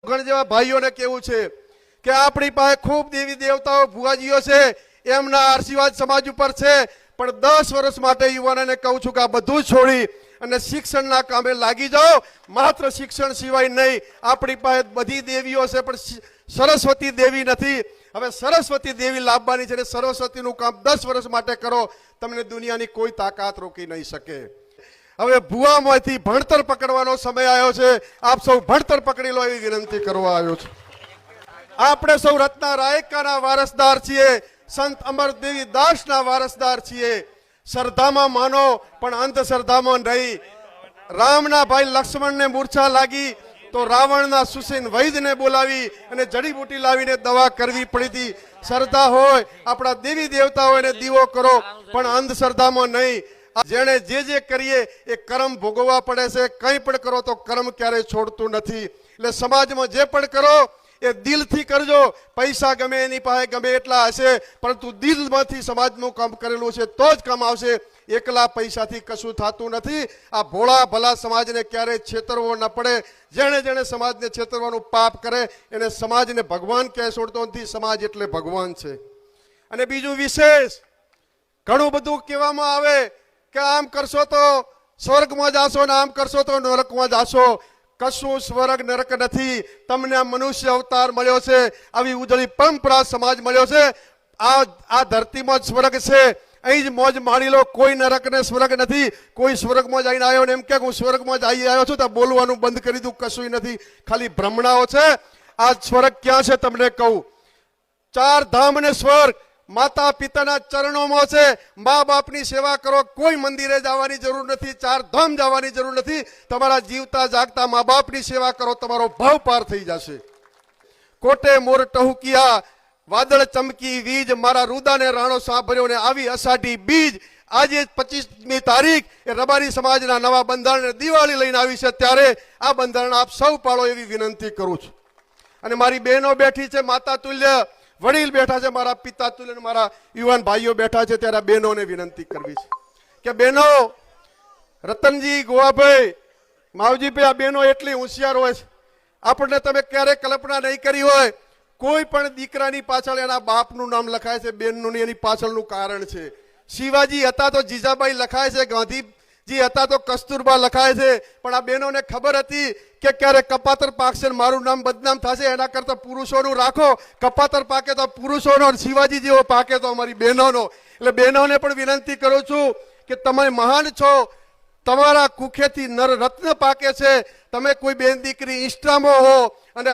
ઘણા જેવા ભાઈઓને કેવું છે કે આપણી પાસે ખૂબ દેવી દેવતાઓ ભુવાજીઓ છે, એમના આશીર્વાદ સમાજ ઉપર છે, પણ 10 વર્ષ માટે યુવાનોને કહું છું કે આ બધું છોડી અને શિક્ષણના કામે લાગી જાઓ. માત્ર શિક્ષણ સિવાય નહીં, આપણી પાસે બધી દેવીઓ છે પણ સરસ્વતી દેવી નથી. હવે સરસ્વતી દેવી લાવવાની છે, સરસ્વતીનું કામ 10 વર્ષ માટે કરો, તમને દુનિયાની કોઈ તાકાત રોકી નહીં શકે. હવે ભુવામાંથી ભણતર પકડવાનો સમય આવ્યો છે. આપ સૌ ભણતર પકડી લો એવી વિનંતી કરવા આવ્યો છું. આપણે સૌ રત્ના રાયકાના વારસદાર છીએ, સંત અમરદેવી દાસના વારસદાર છીએ. શ્રદ્ધામાં માનો પણ અંધશ્રદ્ધામાં નહીં. રામના ભાઈ લક્ષ્મણને મૂર્છા લાગી તો રાવણના સુસેન વૈદને બોલાવી અને જડીબુટી લાવીને દવા કરવી પડી હતી. શ્રદ્ધા હોય, આપણા દેવી દેવતાઓને દીવો કરો, પણ અંધશ્રદ્ધામાં નહીં. જેણે જે કરીએ એ કર્મ ભોગવવા પડે છે. કંઈ પણ કરો તો કર્મ ક્યારેય છોડતું નથી. એટલે સમાજમાં જે પણ કરો એ દિલથી કરજો. પૈસા ગમે એની પાસે ગમે એટલા હશે, પરંતુ દિલમાંથી સમાજનું કામ કરેલું છે તો જ કામ આવશે. એકલા પૈસાથી કશું થતું નથી. આ ભોળા ભલા સમાજને ક્યારેય છેતરવો ન પડે. જેણે સમાજને છેતરવાનું પાપ કરે એને સમાજને ભગવાન કહે છોડતો નથી. સમાજ એટલે ભગવાન છે. અને બીજું વિશેષ ઘણું બધું કહેવામાં આવે કે આમ કરશો તો સ્વર્ગમાં જાશો ને આમ કરશો તો નરકમાં જાશો. કશું સ્વર્ગ નરક નથી. તમને આ મનુષ્ય અવતાર મળ્યો છે, આવી ઉજળી પરંપરા સમાજ મળ્યો છે. આ ધરતીમાં જ સ્વર્ગ છે. અહીં જ મોજ માણી લો. કોઈ નરક ને સ્વર્ગ નથી. કોઈ સ્વર્ગમાં જઈને આવ્યો ને એમ કે હું સ્વર્ગમાં જઈ આવ્યો છું તો બોલવાનું બંધ કરી દઉં, કશું નથી. ખાલી ભ્રમણાઓ છે. આ સ્વર્ગ ક્યાં છે તમને કહું. 4 ધામ ને સ્વર્ગ માતા પિતાના ચરણોમાં છે. મા બાપની સેવા કરો. કોઈ મંદિરે જવાની જરૂર નથી, 4 ધામ જવાની જરૂર નથી. તમારા જીવતા જાગતા મા બાપની સેવા કરો, તમારો ભાવ પાર થઈ જશે. કોટે મોર ટહુકિયા, વાદળ ચમકી વીજ, મારા રુદાને રાણો સાંભળ્યો ને આવી અષાઢી બીજ. આજે 25મી તારીખ એ રબારી સમાજના નવા બંધારણ દિવાળી લઈને આવી છે, ત્યારે આ બંધારણ આપ સૌ પાળો એવી વિનંતી કરું છું. અને મારી બહેનો બેઠી છે, માતા તુલ્ય વડીલ બેઠા છે, મારા પિતા તુલ્ય મારા યુવાન ભાઈઓ બેઠા છે, ત્યારે બહેનોને વિનંતી કરવી છે કે બહેનો, રતનજી, ગોવાભાઈ, માવજીભાઈ, આ બહેનો એટલી હોશિયાર હોય છે, આપણને તમે ક્યારેય કલ્પના નહીં કરી હોય. કોઈ પણ દીકરાની પાછળ એના બાપનું નામ લખાય છે, બેનનું એની પાછળનું કારણ છે. શિવાજી હતા તો જીજાબાઈ લખાય છે, ગાંધીજી હતા તો કસ્તુરબા લખાય છે. પણ આ બહેનોને ખબર હતી કે ક્યારે કપાતર પાકશે મારું નામ બદનામ થશે, એના કરતા પુરુષોનું રાખો. કપાતર પાકે તો પુરુષોનો, શિવાજી જેવો પાકે તો અમારી બહેનોનો. એટલે બહેનોને પણ વિનંતી કરું છું કે તમે મહાન છો. તમારા કુખેથી નર રત્ન પાકે છે. તમે કોઈ બેન દીકરી ઇષ્ટામાં હો અને